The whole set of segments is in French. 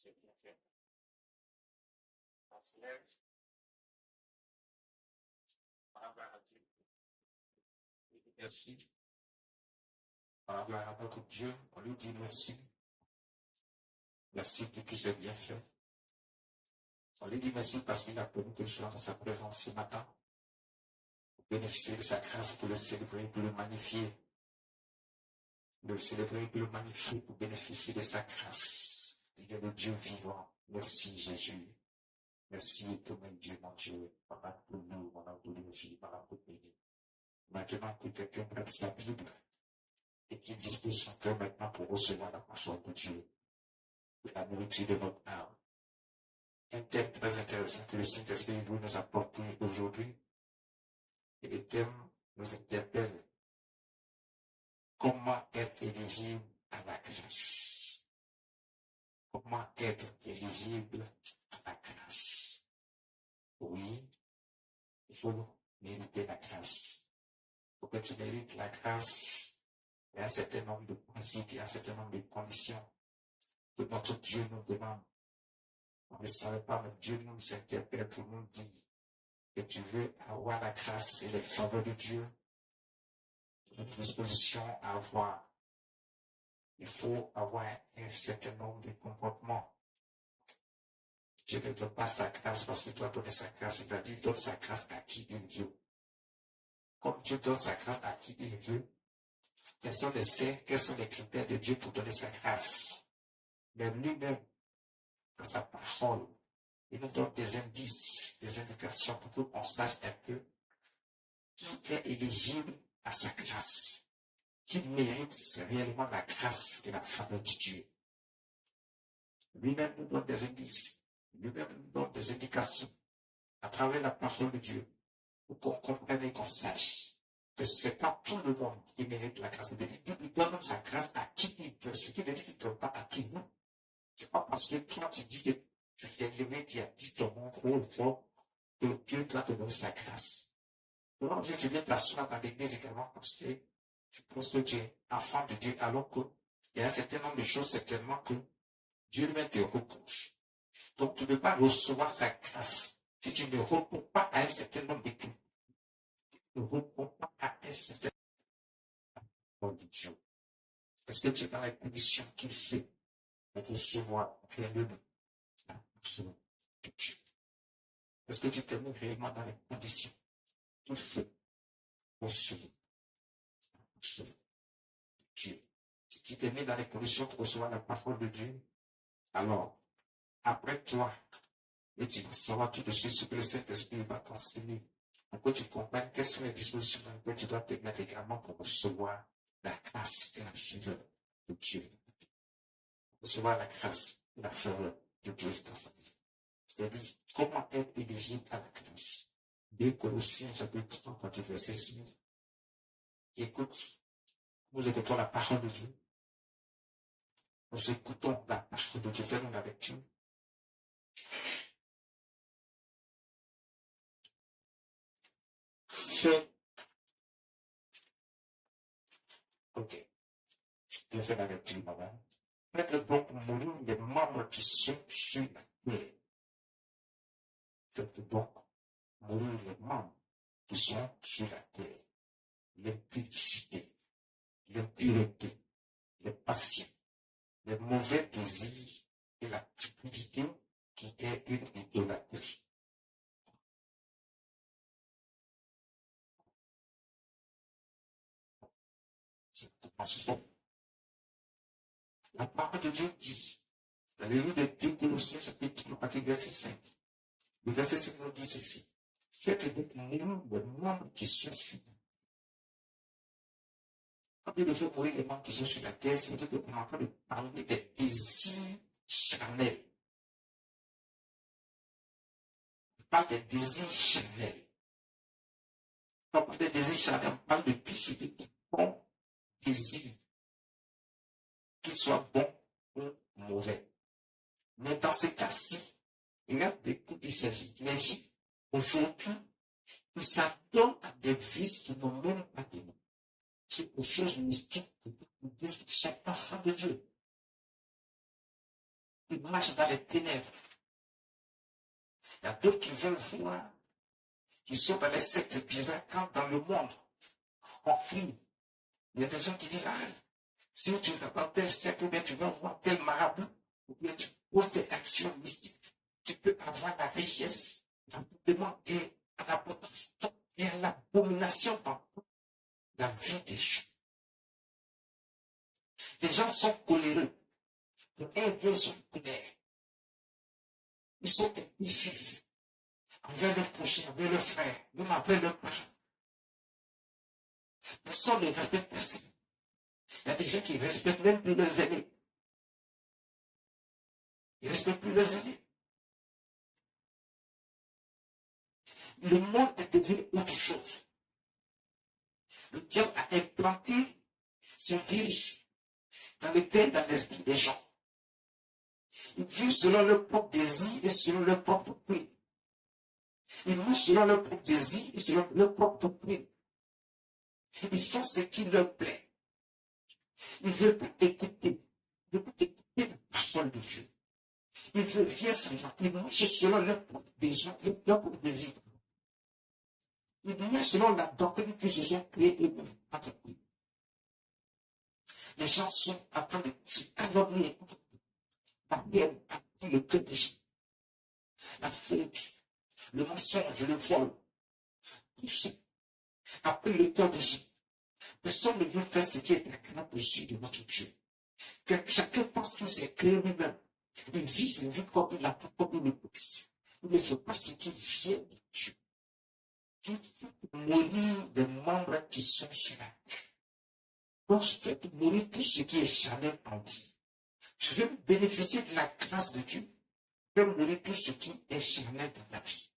C'est bien fait. On se lève. Par rapport à Dieu. Merci. Par rapport à notre Dieu, on lui dit merci. Merci pour tout ce bien fait. On lui dit merci parce qu'il a permis que je sois dans sa présence ce matin. Pour bénéficier de sa grâce, pour le célébrer, pour le magnifier. Le célébrer, pour le magnifier, pour bénéficier de sa grâce. Il est le Dieu vivant. Merci Jésus. Merci éternel Dieu, mon Dieu. Pendant pour nous, pendant pour nos filles, pendant pour nous. Maintenant que quelqu'un prenne sa Bible et qui dispose son cœur maintenant pour recevoir la parole de Dieu, de la nourriture de notre âme. Un thème très intéressant que le Saint-Esprit veut nous apporter aujourd'hui. Et le thème nous interpelle. Comment être éligible à la grâce? Comment être éligible à la grâce? Oui, il faut mériter la grâce. Pour que tu mérites la grâce, il y a un certain nombre de principes, il y a un certain nombre de conditions que notre Dieu nous demande. On ne savait pas, mais Dieu nous interpelle pour nous dire que tu veux avoir la grâce et les faveurs de Dieu, une disposition à avoir. Il faut avoir un certain nombre de comportements. Dieu ne donne pas sa grâce parce que toi donnes sa grâce, c'est-à-dire il donne sa grâce à qui il veut. Comme Dieu donne sa grâce à qui il veut, personne ne sait quels sont les critères de Dieu pour donner sa grâce. Mais lui-même, dans sa parole, il nous donne des indices, des indications pour qu'on sache un peu qui est éligible à sa grâce, qui mérite réellement la grâce et la faveur de Dieu. Lui-même nous donne des indices, lui-même nous donne des indications à travers la parole de Dieu pour qu'on comprenne et qu'on sache que ce n'est pas tout le monde qui mérite la grâce de Dieu. Il donne sa grâce à qui il veut, ce qui veut dire qu'il ne donne pas à tout le monde. Ce n'est pas parce que toi tu dis que tu t'es levé, tu as dit ton nom trop fort que Dieu doit te donner sa grâce. Donc, tu viens t'asseoir dans l'église également parce que tu penses que tu es enfant de Dieu, alors qu'il y a un certain nombre de choses certainement que Dieu lui-même te reproche. Donc, tu ne peux pas recevoir sa grâce si tu ne réponds pas à un certain nombre de critères. Tu ne réponds pas à un certain nombre de Dieu. Est-ce que tu es dans la condition qu'il fait pour recevoir réellement la parole de Dieu? Est-ce que tu te mets réellement dans les conditions qu'il fait pour recevoir la parole de Dieu? Si tu te mets dans les conditions pour recevoir la parole de Dieu, alors, après toi, et tu vas savoir tout de suite ce que le Saint-Esprit va t'enseigner. Pour que tu comprennes quelles sont les dispositions dans lesquelles tu dois te mettre également pour recevoir la grâce et la faveur de Dieu. Recevoir la grâce et la faveur de Dieu dans sa vie. C'est-à-dire, comment être éligible à la grâce? 2 Colossiens chapitre 3, verset 6. Écoute, nous écoutons la parole de Dieu. Nous écoutons la parole de Dieu. Faisons la lecture. Ok. Je fais la lecture, madame. Faites donc mourir les membres qui sont sur la terre. Faites donc mourir les membres qui sont sur la terre. L'impudicité, l'impureté, les passions, les mauvais désirs et la cupidité qui est une idolâtrie. C'est faux. La parole de Dieu dit, dans le livre de 2 Colossiens, chapitre 3, verset 5, le verset 5 nous dit ceci. Faites donc mourir les membres qui sont sur la terre. Quand il fait mourir les membres qui sont sur la terre, c'est dire qu'on est en train de parler des désirs charnels. On parle des désirs charnels. Quand on parle des désirs charnels, on parle de tout ce qui est bon désir, qu'il soit bon ou mauvais. Mais dans ce cas-ci, il y a des coups il s'agit. Les gens, aujourd'hui, ils s'adonnent à des vices qui n'ont même pas de nom. C'est des choses mystiques qui disent qu'ils ne sont pas enfants de Dieu. Ils marchent dans les ténèbres. Il y a d'autres qui veulent voir, qui sont dans les sectes bizarres, quand dans le monde, on crie. Il y a des gens qui disent, ah, si tu vas dans tel secte, ou bien tu vas voir tel marabout, ou bien tu poses tes actions mystiques, tu peux avoir la richesse, l'abondement et l'abondance et l'abomination dans la vie des gens. Les gens sont coléreux. Un bien sont colères. Ils sont impulsifs envers leur prochain, envers leur frère, même envers leurs parents. Personne ne respecte personne. Il y a des gens qui ne respectent même plus leurs aînés. Ils ne respectent plus leurs aînés. Le monde est devenu autre chose. Le diable a implanté ce virus dans le cœur, dans l'esprit des gens. Ils vivent selon leur propre désir et selon leur propre prix. Ils marchent selon leur propre désir et selon leur propre prix. Ils font ce qui leur plaît. Ils ne veulent pas écouter. Ils ne veulent pas écouter la parole de Dieu. Ils veulent rien savoir. Ils marchent selon leur propre besoin et leur propre désir. Ils marchent selon la doctrine qu'ils se sont créés eux-mêmes. Les gens sont en train de se calomnier. La haine a pris le cœur des gens. La faute, le mensonge, le vol, tout ça a pris le cœur des gens. Personne ne veut faire ce qui est agréable aux yeux de notre Dieu. Que chacun pense qu'il s'est créé lui-même. Il vit sa vie comme il a pu, comme il le peut. Il ne fait pas ce qui vient de Dieu. Il fait mourir des membres qui sont sur la terre. Donc, faites mourir tout ce qui est charnel en vous. Tu veux bénéficier de la grâce de Dieu. Tu veux mourir tout ce qui est charnel dans ta vie.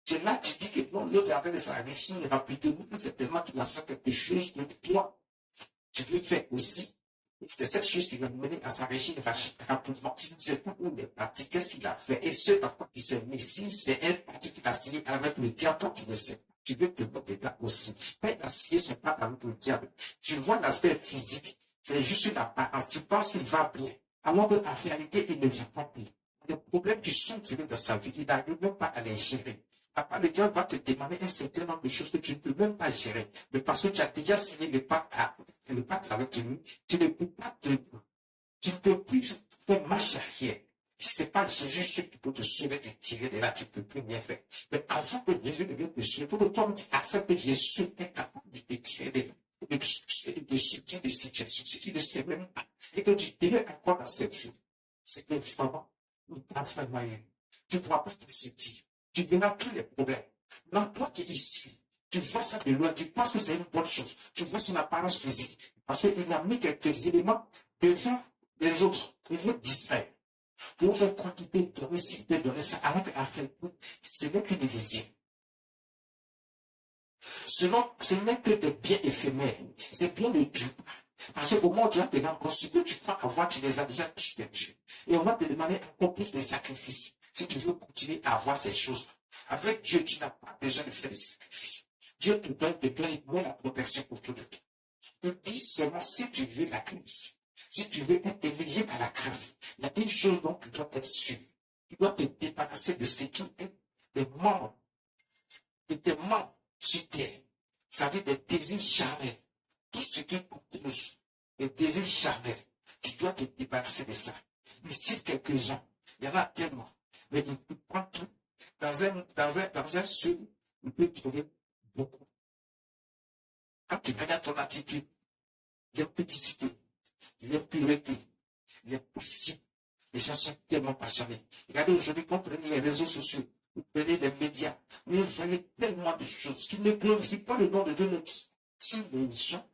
C'est là que tu dis que non, l'autre est en train de s'enrichir rapidement. C'est tellement qu'il a fait quelque chose que toi, tu veux faire aussi. C'est cette chose qui va mener à s'enrichir rapidement. Si tu ne sais pas où il est parti, qu'est-ce qu'il a fait, et ce par quoi il s'est mis, si c'est un parti qu'il a signé avec le diable, toi tu ne sais pas. Tu veux te mettre dedans aussi. Quand il a signé son pacte avec le diable, tu vois l'aspect physique, c'est juste une apparence. Tu penses qu'il va bien, alors qu'en réalité, il ne va pas bien. Les problèmes qui sont venus dans sa vie, il n'arrive même pas à les gérer. Après, le diable va te demander un certain nombre de choses que tu ne peux même pas gérer. Mais parce que tu as déjà signé le pacte avec lui, tu ne peux pas tu ne peux plus faire marche arrière. Si ce n'est pas Jésus qui peut te sauver et tirer de là, tu ne peux plus rien faire. Mais avant que Jésus ne vienne te sauver, pour que toi, tu acceptes que Jésus est capable de te tirer de là, de sortir de situation, si tu ne sais même pas, et que tu deviens encore dans cette vie, c'est que vraiment, nous t'avons moyen. Tu ne pourras pas te sortir. Tu verras tous les problèmes. Non, toi qui es ici, tu vois ça de loin, tu penses que c'est une bonne chose. Tu vois son apparence physique. Parce qu'il a mis quelques éléments devant les autres pour vous distraire. Pour vous faire croire qu'il peut donner ci, il peut donner ça, alors qu'à quel point ce n'est qu'une vision. Ce n'est que des biens éphémères. C'est bien le Dieu. Parce qu'au moment où tu vas te rendre compte, ce que tu crois avoir, tu les as déjà tous perdus. Et on va te demander encore plus de sacrifices. Si tu veux continuer à avoir ces choses, avec Dieu, tu n'as pas besoin de faire des sacrifices. Dieu te donne la protection autour de toi. Il dit seulement si tu veux la grâce, si tu veux être éligible à la grâce, il y a une chose dont tu dois être sûr. Tu dois te débarrasser de ce qui est des membres, de tes membres sur terre. C'est-à-dire des désirs charnels. Tout ce qui pousse, des désirs charnels. Tu dois te débarrasser de ça. Il cite quelques-uns. Il y en a tellement. Mais il peut prendre tout. Dans un seul, il peut trouver beaucoup. Quand tu regardes ton attitude, l'impudicité, l'impureté, les passions, les gens sont tellement passionnés. Regardez aujourd'hui, quand vous prenez les réseaux sociaux, vous prenez les médias, vous voyez tellement de choses qui ne glorifient pas le nom de Dieu, mais qui tirent les gens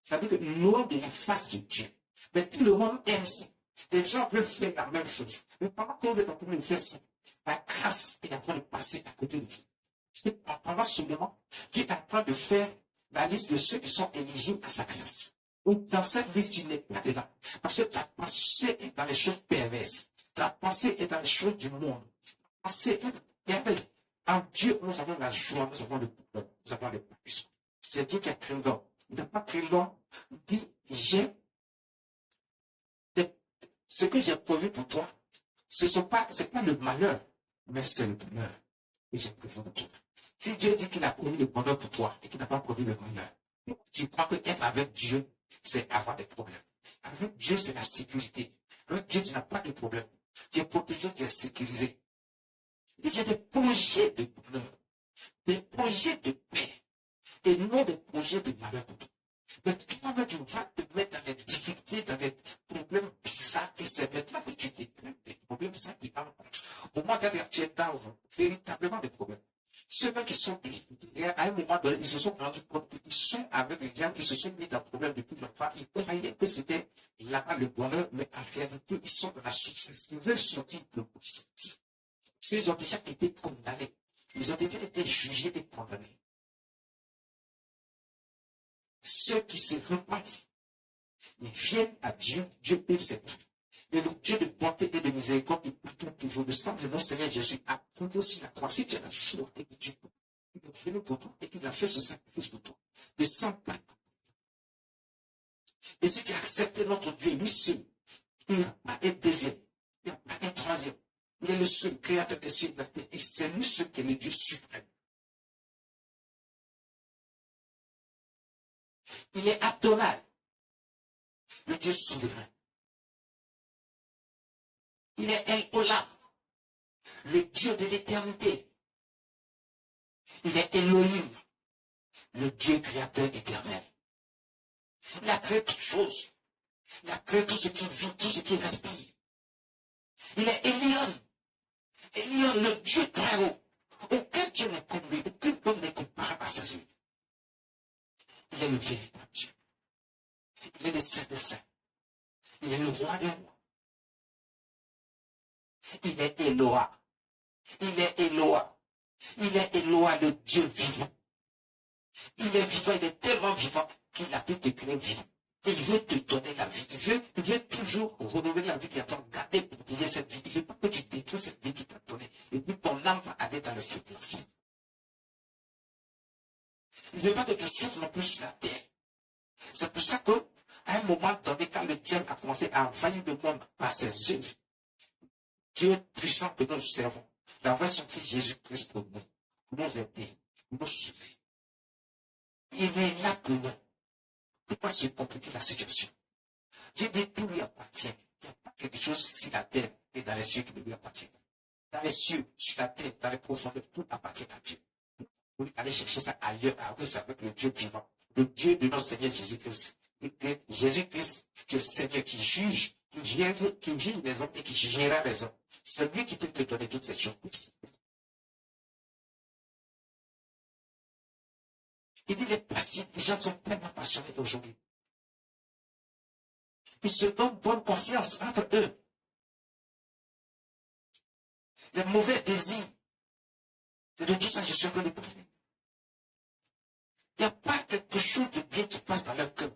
c'est-à-dire que loin de la face de Dieu. Mais tout le monde aime ça. Les gens veulent faire la même chose. Mais pendant que vous êtes en train de faire ça, la grâce est en train de passer à côté de vous. Parce que pendant ce moment, Dieu est en train de faire la liste de ceux qui sont éligibles à sa grâce. Ou dans cette liste, tu n'es pas dedans. Parce que ta pensée est dans les choses perverses. Ta pensée est dans les choses du monde. Ta pensée est en Dieu, nous avons la joie, nous avons le pouvoir, nous avons le puissance. C'est Dieu qui a créé l'homme. Il n'a pas créé l'homme. Il dit, Ce que j'ai prévu pour toi, c'est pas le malheur, mais c'est le bonheur que j'ai prévu pour toi. Si Dieu dit qu'il a prévu le bonheur pour toi et qu'il n'a pas prévu le malheur, tu crois que être avec Dieu, c'est avoir des problèmes. Avec Dieu, c'est la sécurité. Avec Dieu, tu n'as pas de problème. Tu es protégé, tu es sécurisé. Et j'ai des projets de bonheur, des projets de paix, et non des projets de malheur pour toi. Mais toi-même, tu vas te mettre dans des difficultés, dans des problèmes bizarres, et c'est maintenant que tu déclenches des problèmes sans qu'ils en compte. Au moins, quand tu es dans véritablement des problèmes. Ceux-là qui sont, à un moment donné, ils se sont rendus compte qu'ils sont avec les diables, ils se sont mis dans le problème depuis longtemps. Ils croyaient que c'était là-bas le bonheur, mais en réalité, ils sont dans la souffrance. Ils veulent sortir de sortir. Parce qu'ils ont déjà été condamnés. Ils ont déjà été jugés et condamnés. Ceux qui se repentent, ils viennent à Dieu, Dieu ouvre ses bras. Et le Dieu de bonté et de miséricorde, il pardonne toujours. Le sang de notre Seigneur Jésus a coulé sur la croix. Si tu as la foi et que tu il est venu pour toi et qu'il a fait ce sacrifice pour toi, le sang pardonne. Et si tu acceptes notre Dieu, lui seul, il n'y a pas un deuxième, il n'y a pas un troisième. Il est le seul créateur des cieux et de la terre. Et c'est lui seul qui est le Dieu suprême. Il est Adonai, le Dieu souverain. Il est El Olam, le Dieu de l'éternité. Il est Elohim, le Dieu créateur éternel. Il a créé toutes choses. Il a créé tout ce qui vit, tout ce qui respire. Il est Elion. Elion, le Dieu très haut. Aucun Dieu n'est comme lui. Aucun homme n'est comparable à ses yeux. Il est le véritable Dieu. Il est le Saint des Saints. Il est le roi des rois. Il est Eloah. Il est Eloah. Il est Eloah, le Dieu vivant. Il est vivant, il est tellement vivant qu'il a pu te créer vivant. Et il veut te donner la vie. Il veut toujours renouveler la vie qui t'a gardé pour protéger cette vie. Il ne veut pas que tu détruis cette vie qui t'a donnée. Et puis ton âme va aller dans le feu de l'enfer. Il ne veut pas que tu souffres non plus sur la terre. C'est pour ça que, à un moment donné, quand le diable a commencé à envahir le monde par ses œuvres, Dieu puissant que nous servons, d'envoyer son fils Jésus-Christ pour nous aider, pour nous sauver. Il est là pour nous. Pourquoi se compliquer la situation? Dieu dit tout lui appartient. Il n'y a pas quelque chose sur la terre et dans les cieux qui ne lui appartient pas. Dans les cieux, sur la terre, dans les profondeurs, tout appartient à Dieu. Vous allez chercher ça ailleurs, c'est avec le Dieu vivant, le Dieu de notre Seigneur Jésus-Christ. Et que Jésus-Christ, qui est Seigneur, qui juge les hommes et qui jugera les hommes. C'est lui qui peut te donner toutes ces choses. Il dit les gens sont tellement passionnés aujourd'hui. Ils se donnent bonne conscience entre eux. Les mauvais désirs. C'est de tout ça que je suis en train de parler. Il n'y a pas quelque chose de bien qui passe dans leur cœur.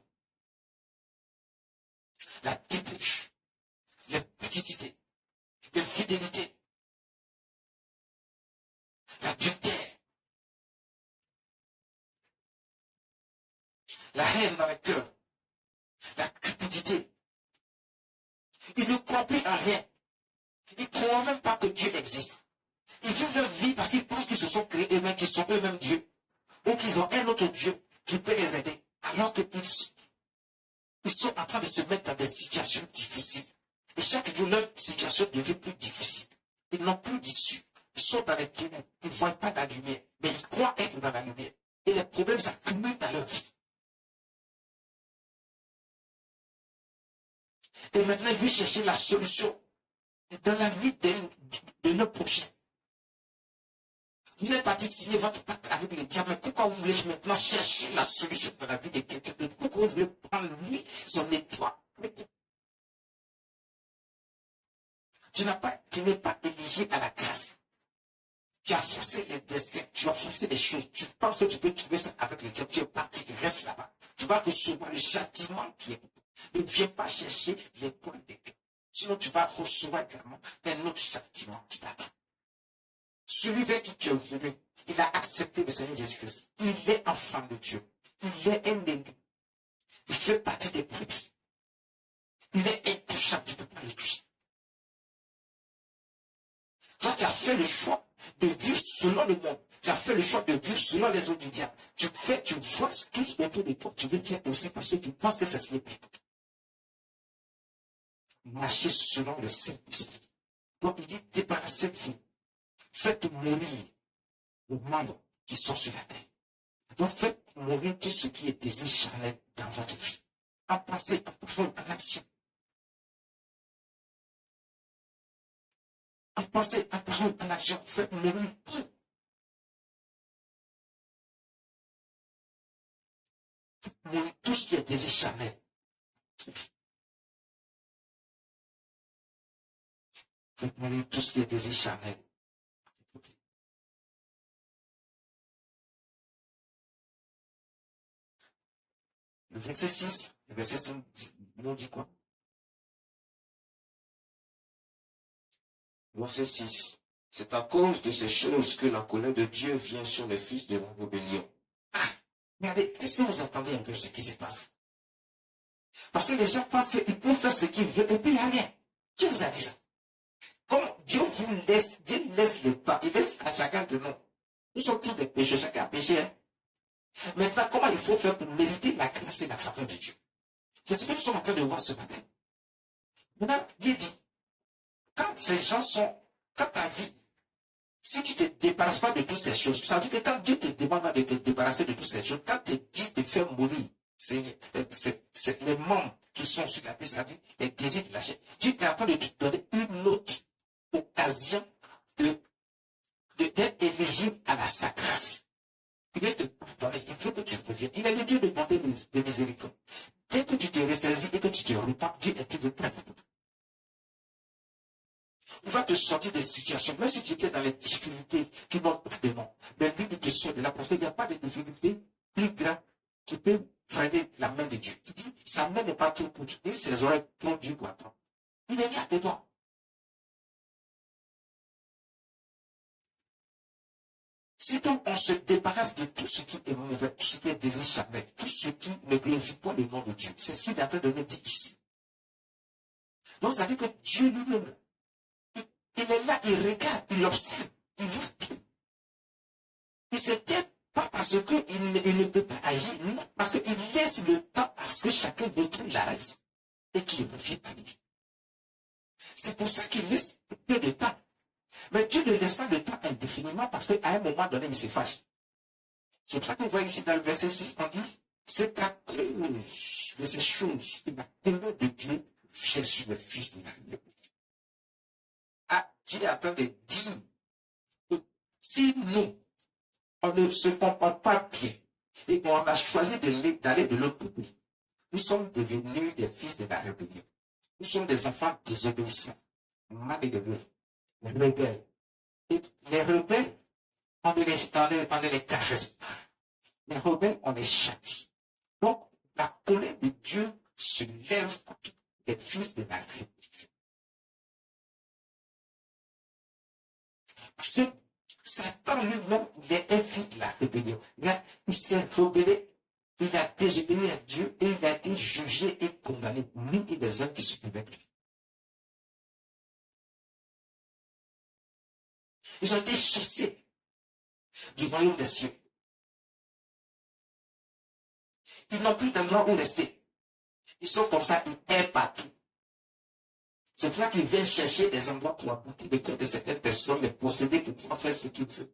La débauche, les petites idées, l'infidélité, l'adultère, la haine dans le cœur, la cupidité. Ils ne croient plus en rien. Ils ne croient même pas que Dieu existe. Ils vivent leur vie parce qu'ils pensent qu'ils se sont créés eux-mêmes, qu'ils sont eux-mêmes Dieu. Ou qu'ils ont un autre Dieu qui peut les aider. Alors qu'ils sont en train de se mettre dans des situations difficiles. Et chaque jour, leur situation devient plus difficile. Ils n'ont plus d'issue. Ils sont dans les ténèbres. Ils ne voient pas la lumière. Mais ils croient être dans la lumière. Et les problèmes s'accumulent dans leur vie. Et maintenant, ils veulent chercher la solution dans la vie de nos prochains. Vous êtes parti signer votre pacte avec le diable, mais pourquoi vous voulez maintenant chercher la solution dans la vie de quelqu'un d'autre? Pourquoi vous voulez prendre lui, son étoile? Tu n'es pas éligible à la grâce. Tu as forcé les destins, tu as forcé les choses. Tu penses que tu peux trouver ça avec le diable. Tu es parti, reste là-bas. Tu vas recevoir le châtiment qui est. Ne viens pas chercher l'étoile des cœurs. Sinon, tu vas recevoir également un autre châtiment qui t'attend. Celui vers qui tu es venu, il a accepté le Seigneur Jésus-Christ. Il est enfant de Dieu. Il est un de nous. Il fait partie des brebis. Il est intouchable, tu ne peux pas le toucher. tu as fait le choix de vivre selon le monde. Tu as fait le choix de vivre selon les autres du diable. Tu vois tous autour de toi. Tu veux faire aussi parce que tu penses que c'est ce qui est pire. Marchez selon le Saint-Esprit. Donc il dit, débarrassez-vous. Faites mourir les membres qui sont sur la terre. Donc faites mourir tout ce qui est désir charnel dans votre vie. En pensée, en parole, en action. En pensée, en parole, en action. Faites mourir tout. Faites mourir tout ce qui est désir charnel. Faites mourir tout ce qui est désir charnel. Le verset 6, le verset 5 nous dit quoi? Verset 6. C'est à cause de ces choses que la colère de Dieu vient sur les fils de la rébellion. Ah, regardez, est-ce que vous entendez un peu ce qui se passe? Parce que les gens pensent qu'ils peuvent faire ce qu'ils veulent et puis il n'y a rien. Qui vous a dit ça? Comme Dieu vous laisse, Dieu laisse le temps, il laisse à chacun de nous. Nous sommes tous des pécheurs, chacun a péché. Hein? Maintenant, comment il faut faire pour mériter la grâce et la faveur de Dieu? C'est ce que nous sommes en train de voir ce matin. Maintenant, Dieu dit, quand ces gens sont, quand ta vie, si tu ne te débarrasses pas de toutes ces choses, ça veut dire que quand Dieu te demande de te débarrasser de toutes ces choses, quand il te dit de faire mourir, c'est les membres qui sont sur la terre, c'est-à-dire les désirs de la chair. Dieu est en train de te donner une autre occasion d'être éligible à sa grâce. Il veut te pardonner, il veut que tu reviennes. Il est le Dieu de bonté et de miséricorde. Dès que tu te ressaisis et que tu te repars, Dieu est toujours prêt pour toi. Il va te sortir des situations, même si tu étais dans les difficultés qui n'ont pas de nom. Mais lui, il te sort de là parce qu'il n'y a pas de difficulté plus grande qui peut freiner la main de Dieu. Il dit, sa main n'est pas trop courte, et ses oreilles trop dures pour attendre. Il est là dedans. Si donc on se débarrasse de tout ce qui est mauvais, tout ce qui est désir charnel, tout ce qui ne glorifie pas le nom de Dieu, c'est ce qu'il est en train de nous dire ici. Donc ça veut dire que Dieu lui-même, il est là, il regarde, il observe, il voit tout. Et c'est peut-être pas parce qu'il ne peut pas agir, non, parce qu'il laisse le temps à ce que chacun retrouve la raison et qu'il revient à lui. C'est pour ça qu'il laisse peu de temps. Mais Dieu ne laisse pas le temps indéfiniment parce qu'à un moment donné, il se fâche. C'est pour ça qu'on voit ici dans le verset 6, on dit, c'est à cause de ces choses que la colère de Dieu vient sur le fils de la rébellion. Ah, Dieu est en train de dire que si nous, on ne se comporte pas bien et qu'on a choisi d'aller de l'autre côté, nous sommes devenus des fils de la rébellion. Nous sommes des enfants désobéissants, malheureux, rebelles. Et les rebelles, on ne les caresse pas. Les rebelles, on les châtie. Donc, la colère de Dieu se lève contre les fils de la rébellion. Parce que Satan lui-même, il est un fils de la rébellion. Il s'est rebellé, il a désobéi à Dieu et il a été jugé et condamné, lui et les hommes qui se avec lui. Ils ont été chassés du royaume des cieux. Ils n'ont plus d'endroit où rester. Ils sont comme ça, ils errent partout. C'est pour ça qu'ils viennent chercher des endroits pour apporter le cœur de certaines personnes, les posséder pour pouvoir faire ce qu'ils veulent.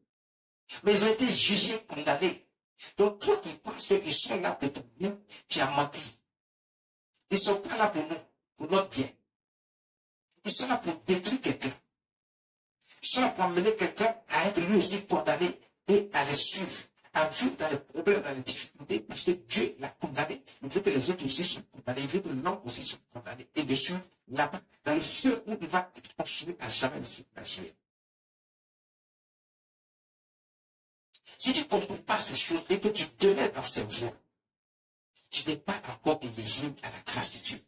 Mais ils ont été jugés, condamnés. Donc toi qui penses qu'ils sont là pour ton bien, tu as menti. Ils ne sont pas là pour nous, pour notre bien. Ils sont là pour détruire quelqu'un. Ils sont là pour amener quelqu'un à être lui aussi condamné et à les suivre, à vivre dans les problèmes, dans les difficultés, parce que Dieu l'a condamné. Il veut que les autres aussi soient condamnés. Il veut que l'homme aussi soit condamné. Et dessus, là-bas, dans le feu où il va être consumé à jamais le feu de la chair. Si tu ne comprends pas ces choses et que tu demeures dans ces voies, tu n'es pas encore éligible à la grâce de Dieu.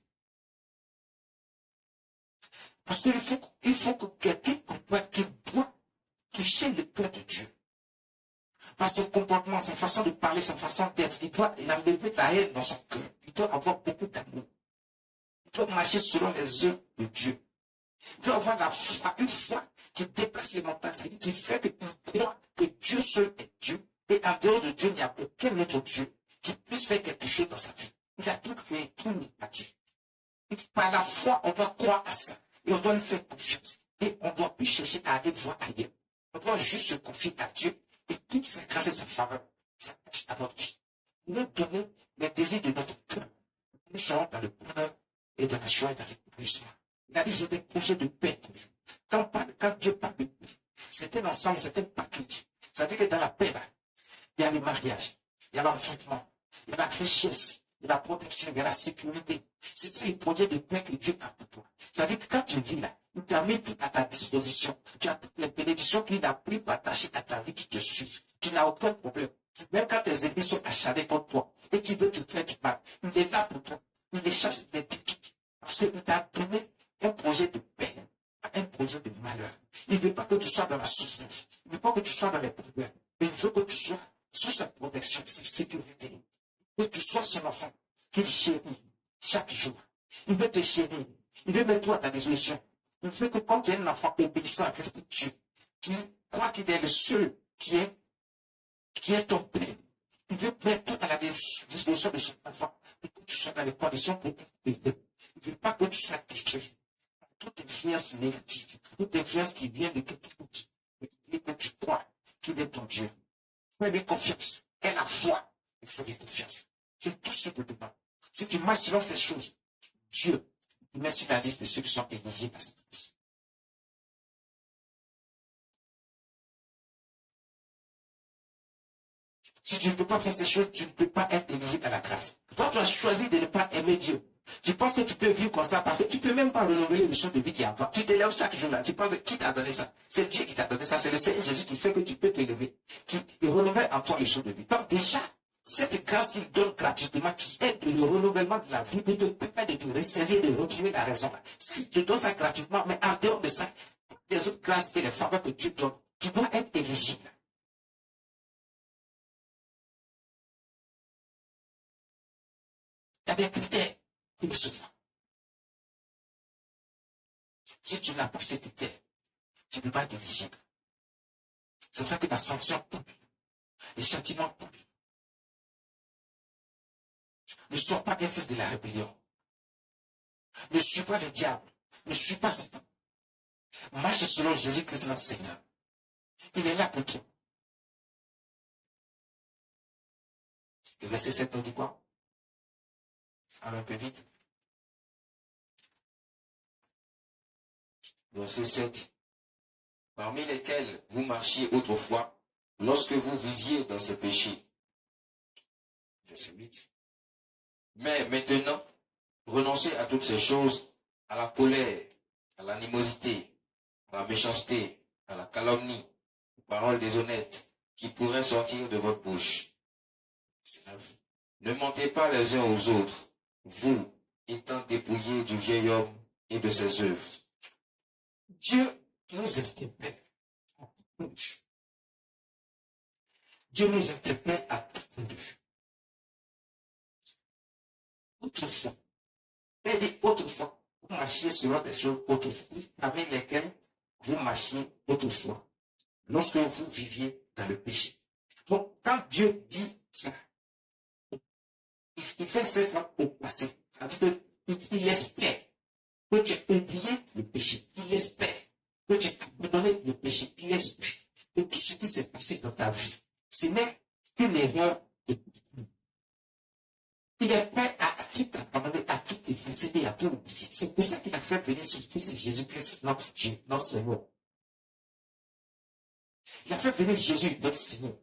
Parce qu'il faut que quelqu'un comprenne qu'il doit toucher le cœur de Dieu. Par son comportement, sa façon de parler, sa façon d'être, il doit enlever la haine dans son cœur. Il doit avoir beaucoup d'amour. Il doit marcher selon les œuvres de Dieu. Tu dois avoir la foi, une foi qui déplace les montagnes, c'est-à-dire qui fait que tu crois que Dieu seul est Dieu, et en dehors de Dieu, il n'y a aucun autre Dieu qui puisse faire quelque chose dans sa vie. Il a tout créé, tout n'est pas Dieu. Et par la foi, on doit croire à ça, et on doit lui faire confiance. Et on ne doit plus chercher à aller voir ailleurs. On doit juste se confier à Dieu, et toute sa grâce et sa faveur s'attachent à notre vie. Il nous donne les désirs de notre cœur. Nous serons dans le bonheur et dans la joie et dans l'épanouissement. Il a dit, j'ai des projets de paix pour vous. Quand Dieu parle de paix, c'est un ensemble, c'est un package. C'est-à-dire que dans la paix, là, il y a le mariage, il y a l'enfantement, il y a la richesse, il y a la protection, il y a la sécurité. C'est ça le projet de paix que Dieu a pour toi. C'est-à-dire que quand tu vis là, il t'a mis tout à ta disposition. Tu as toutes les bénédictions qu'il a pris pour attacher à ta vie qui te suivent. Tu n'as aucun problème. Même quand tes ennemis sont acharnés contre toi et qui veulent te faire du mal, il est là pour toi. Il les chasse, il les détruit. Parce qu'il t'a donné un projet de paix, un projet de malheur. Il ne veut pas que tu sois dans la souffrance. Il ne veut pas que tu sois dans les problèmes. Mais il veut que tu sois sous sa protection, sa sécurité. Que tu sois son enfant qu'il chérit chaque jour. Il veut te chérir. Il veut mettre toi à ta disposition. Il veut que quand tu es un enfant obéissant, respectueux, qui croit qu'il est le seul qui est ton père, il veut mettre tout à la disposition de son enfant pour que tu sois dans les conditions pour être aidé. Il ne veut pas que tu sois détruit. Toute influence négative, toute influence qui vient de quelque chose, et que tu crois qu'il est ton Dieu. Fais-lui confiance. Et la foi, il faut lui confiance. C'est tout ce que tu te demandes. Si tu marches selon ces choses, Dieu te met sur la liste de ceux qui sont éligibles à cette liste. Si tu ne peux pas faire ces choses, tu ne peux pas être éligible à la grâce. Toi, tu as choisi de ne pas aimer Dieu. Tu penses que tu peux vivre comme ça parce que tu ne peux même pas renouveler les choses de vie qui avant. Tu te lèves chaque jour là. Tu penses qui t'a donné ça? C'est Dieu qui t'a donné ça. C'est le Seigneur Jésus qui fait que tu peux te lever. Qui renouvelle en toi les choses de vie. Donc déjà, cette grâce qu'il donne gratuitement, qui aide le renouvellement de la vie, qui te permet de te ressaisir, de retrouver la raison. Si tu donnes ça gratuitement, mais en dehors de ça, les autres grâces et les faveurs que tu donnes, tu dois être éligible. Il y a des critères pour recevoir. Si tu n'as pas ces critères, tu ne peux pas être éligible. C'est pour ça que la sanction tombe. Les châtiments tombent. Ne sois pas un fils de la rébellion. Ne suis pas le diable. Ne suis pas Satan. Marche selon Jésus-Christ notre Seigneur. Il est là pour toi. Le verset 7 nous dit quoi? Alors un peu vite. Verset 7. Parmi lesquels vous marchiez autrefois, lorsque vous viviez dans ce péché. Verset 8. Mais maintenant, renoncez à toutes ces choses, à la colère, à l'animosité, à la méchanceté, à la calomnie, aux paroles déshonnêtes qui pourraient sortir de votre bouche. Ne mentez pas les uns aux autres, vous étant dépouillés du vieil homme et de ses œuvres. Dieu nous interpelle à tout point de vue. Dieu nous interpelle à tout point de vue. Autrefois, il dit autrefois, vous marchiez selon des choses autrefois, parmi lesquelles vous marchiez autrefois, lorsque vous viviez dans le péché. Donc, quand Dieu dit ça, il fait ça au passé. C'est-à-dire qu'il espère que tu aies oublié le péché. Il espère que tu aies abandonné le péché. Il espère que tout ce qui s'est passé dans ta vie, ce n'est qu'une erreur de coup. Il est prêt à tout abandonner, à tout effacer et à tout oublier. C'est pour ça qu'il a fait venir son Fils Jésus-Christ, notre Dieu, notre Seigneur. Il a fait venir Jésus, notre Seigneur.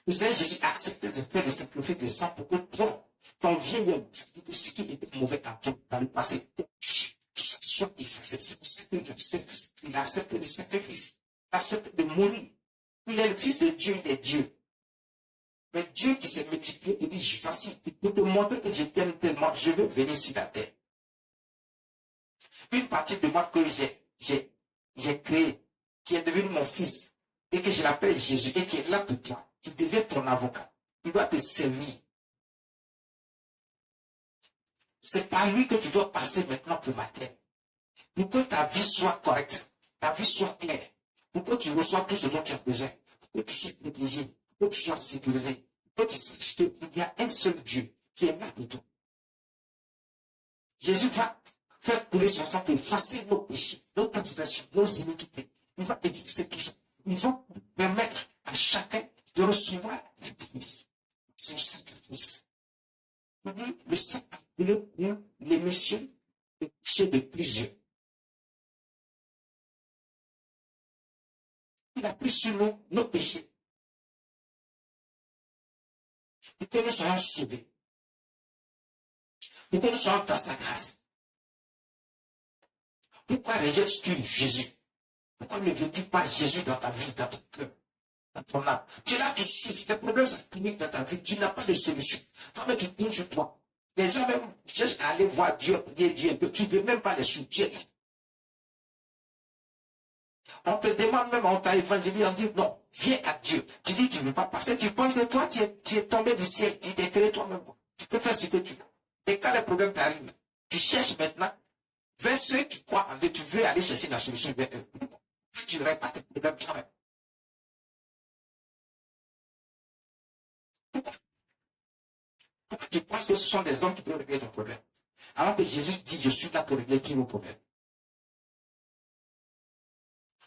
Le Seigneur Jésus a accepté de faire le sacrifice de sang pour que toi, ton vieil homme, tout ce qui était mauvais à toi dans le passé, tout ça soit effacé. C'est pour ça qu'il a accepté le sacrifice. Il a accepté de mourir. Il est le Fils de Dieu, il est Dieu. Mais Dieu qui s'est multiplié, il dit, voici, pour te montrer que je t'aime tellement, je veux venir sur la terre. Une partie de moi que j'ai créée, qui est devenue mon fils, et que je l'appelle Jésus, et qui est là pour toi, qui devient ton avocat, il doit te servir. C'est par lui que tu dois passer maintenant pour ma terre. pour que ta vie soit correcte, ta vie soit claire, pour que tu reçois tout ce dont tu as besoin, pour que tu sois protégé, pour que tu sois sécurisé, pour que tu saches qu'il y a un seul Dieu qui est là pour toi. Jésus va faire couler son sang pour effacer nos péchés, nos transgressions, nos iniquités. Il va effacer tout ça. Il va permettre à chacun de recevoir la grâce, son sacrifice. Il dit, le sang a coulé pour l'émission des péchés de plusieurs. Il a pris sur nous nos péchés. Pour que nous soyons sauvés. Pour que nous soyons dans sa grâce. Pourquoi rejettes-tu Jésus? Pourquoi ne veux-tu pas Jésus dans ta vie, dans ton cœur, dans ton âme? Tu es là, tu souffres, les problèmes s'accumulent dans ta vie, tu n'as pas de solution. Toi-même, tu tournes sur toi. Les gens même cherchent à aller voir Dieu, prier Dieu, tu ne veux même pas les soutenir. On te demande même, on t'a évangélisé, on dit non, viens à Dieu. Tu dis, tu ne veux pas passer, tu penses que toi, tu es tombé du ciel, tu t'es créé toi-même. Tu peux faire ce que tu veux. Et quand les problèmes t'arrivent, tu cherches maintenant vers ceux qui croient en Dieu, tu veux aller chercher la solution vers eux. Tu ne règles pas tes problèmes toi-même. Pourquoi tu penses que ce sont des hommes qui peuvent régler ton problème? Alors que Jésus dit, je suis là pour régler tous vos problèmes.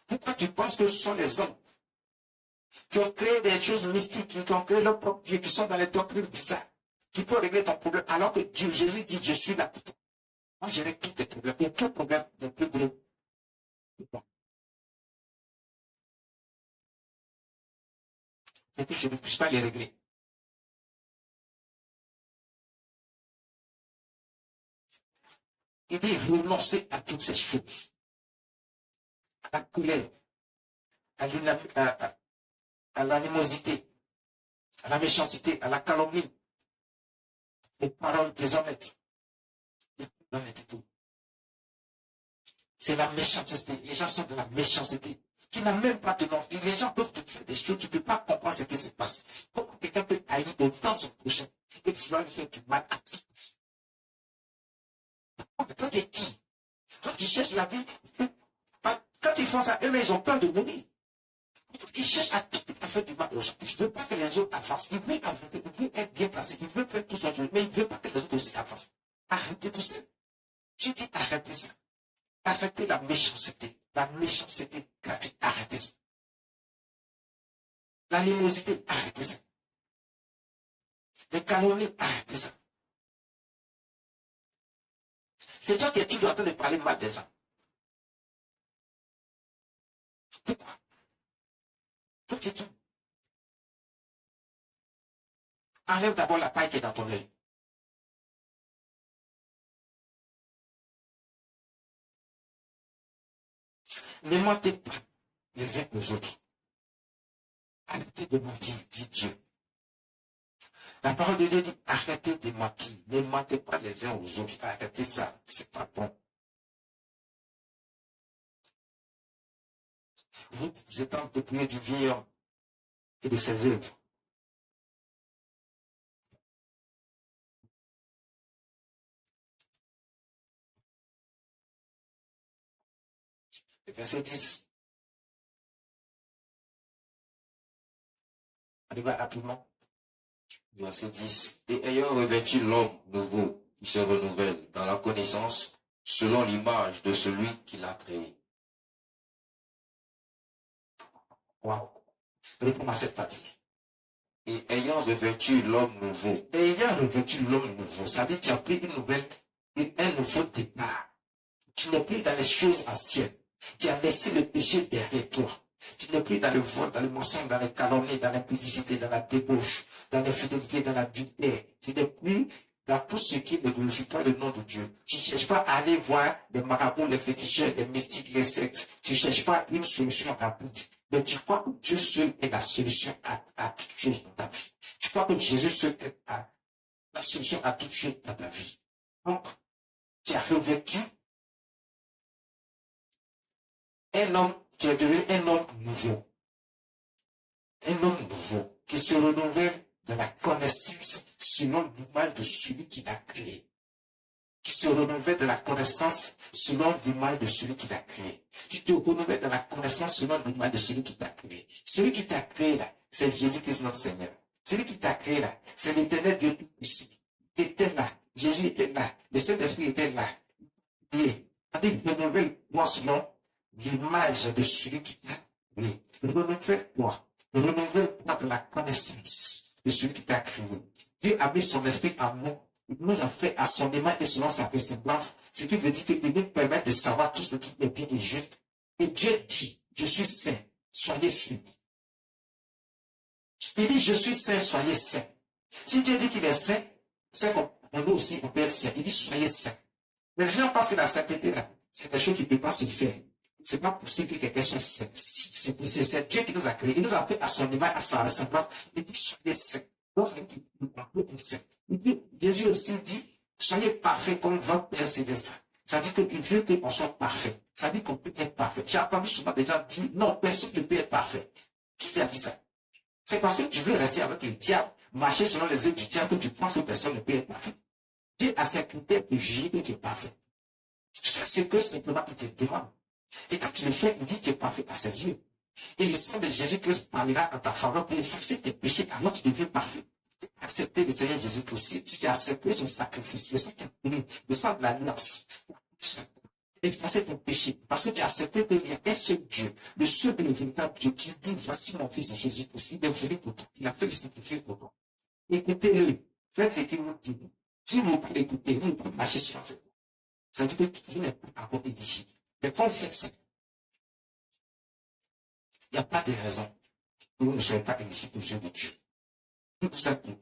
Pourquoi tu penses que ce sont les hommes qui ont créé des choses mystiques, qui ont créé leur propre Dieu, qui sont dans les doctrines bizarres, qui peuvent régler ton problème, alors que Dieu, Jésus dit, je suis là pour toi. Moi, je règle tous tes problèmes. Et quel problème n'est plus gros? Et puis, je ne puisse pas les régler. Il dit, renoncer à toutes ces choses. À la colère, à l'animosité, à la méchanceté, à la calomnie, les paroles déshonnêtes. C'est la méchanceté. Les gens sont de la méchanceté. Qui n'a même pas de nom. Et les gens peuvent te faire des choses, tu ne peux pas comprendre ce qui se passe. Comment quelqu'un peut haïr autant son prochain et vouloir lui faire du mal à tout. Toi, t'es qui? Toi, tu cherches la vie. Quand ils font ça, eux, ils ont peur de mourir. Ils cherchent à tout à faire du mal aux gens. Ils ne veulent pas que les autres avancent. Ils veulent avancer, ils veulent être bien placés, ils veulent faire tout ça, mais ils ne veulent pas que les autres aussi avancent. Arrêtez tout ça. Tu dis arrêtez ça. Arrêtez la méchanceté gratuite. Arrêtez ça. L'animosité, arrêtez ça. Les calomnies, arrêtez ça. C'est toi qui es toujours en train de parler mal des gens. Pourquoi? Toi, c'est qui? Enlève d'abord la paille qui est dans ton œil. Ne mentez pas les uns aux autres. Arrêtez de mentir, dit Dieu. La parole de Dieu dit, arrêtez de mentir. Ne mentez pas les uns aux autres. Arrêtez ça. C'est pas bon. Vous êtes en train de prier du vieil homme et de ses œuvres. Le verset 10. On y va rapidement. Verset 10. Et ayant revêtu l'homme nouveau qui se renouvelle dans la connaissance selon l'image de celui qui l'a créé. Wow. Réponds à cette partie. Et ayant revêtu l'homme nouveau. Et ayant revêtu l'homme nouveau, ça veut dire que tu as pris une nouvelle, un nouveau départ. Tu n'es plus dans les choses anciennes. Tu as laissé le péché derrière toi. Tu n'es plus dans le vol, dans le mensonge, dans les calomnies, dans l'impudicité, dans la débauche, dans l'infidélité, dans l'adultère. Tu n'es plus dans tout ce qui ne glorifie pas le nom de Dieu. Tu ne cherches pas à aller voir les marabouts, les féticheurs, les mystiques, les sectes. Tu ne cherches pas une solution rapide. Mais tu crois que Dieu seul est la solution à toutes choses dans ta vie. Tu crois que Jésus seul est la solution à toutes choses dans ta vie. Donc, tu as revêtu un homme, tu es devenu un homme nouveau. Un homme nouveau qui se renouvelle de la connaissance selon l'image de celui qui l'a créé. qui se renouvelle de la connaissance selon l'image de celui qui t'a créé. Tu te renouvelles de la connaissance selon l'image de celui qui t'a créé. Celui qui t'a créé là, c'est Jésus-Christ notre Seigneur. Celui qui t'a créé là, c'est l'éternel Dieu tout-puissant. Il était là. Jésus était là. Le Saint-Esprit était là. Et renouvelle-moi selon l'image de celui qui t'a créé. Renouvelle-toi. Renouvelle-toi de la connaissance de celui qui t'a créé. Dieu a mis son esprit en nous. Il nous a fait à son image et selon sa ressemblance. Ce qui veut dire qu'il nous permet de savoir tout ce qui est bien et juste. Et Dieu dit, je suis saint, soyez saints. Il dit, je suis saint, soyez saints. Si Dieu dit qu'il est saint, c'est comme nous aussi, on peut être saint. Il dit, soyez saints. Les gens pensent que la sainteté, là, c'est quelque chose qui ne peut pas se faire. C'est pas possible que quelqu'un soit saint. Si, c'est possible. C'est Dieu qui nous a créés. Il nous a fait à son image, à sa ressemblance. Il dit, soyez saints. Donc, c'est qu'il peut être saint. Et puis, Jésus aussi dit, soyez parfaits comme votre Père céleste. Ça dit qu'il veut qu'on soit parfait. Ça dit qu'on peut être parfait. J'ai entendu souvent des gens dire, non, personne ne peut être parfait. Qui t'a dit ça? C'est parce que tu veux rester avec le diable, marcher selon les œuvres du diable, que tu penses que personne ne peut être parfait. Dieu a ses critères pour juger que tu es parfait. Tu fais ce que simplement il te demande. Et quand tu le fais, il dit que tu es parfait à ses yeux. Et le sang de Jésus-Christ parlera en ta faveur pour effacer tes péchés, alors tu deviens parfait. Accepter le Seigneur Jésus-Christ. Si tu as accepté son sacrifice, le sang qui a pris, le sang de l'alliance, effacer ton péché. Parce que tu as accepté qu'il y a un seul Dieu, le seul et le véritable Dieu qui dit, voici mon fils Jésus-Christ, il est venu pour toi. Il a fait le sacrifice pour toi. Écoutez-le. Faites ce qu'il vous dit. Si vous ne pas l'écouter, vous ne pouvez pas marcher sur la voie. Ça veut dire que vous n'êtes pas encore éligible. Mais quand vous faites ça, il n'y a pas de raison que vous ne soyez pas éligible aux yeux de Dieu. Il nous a dit,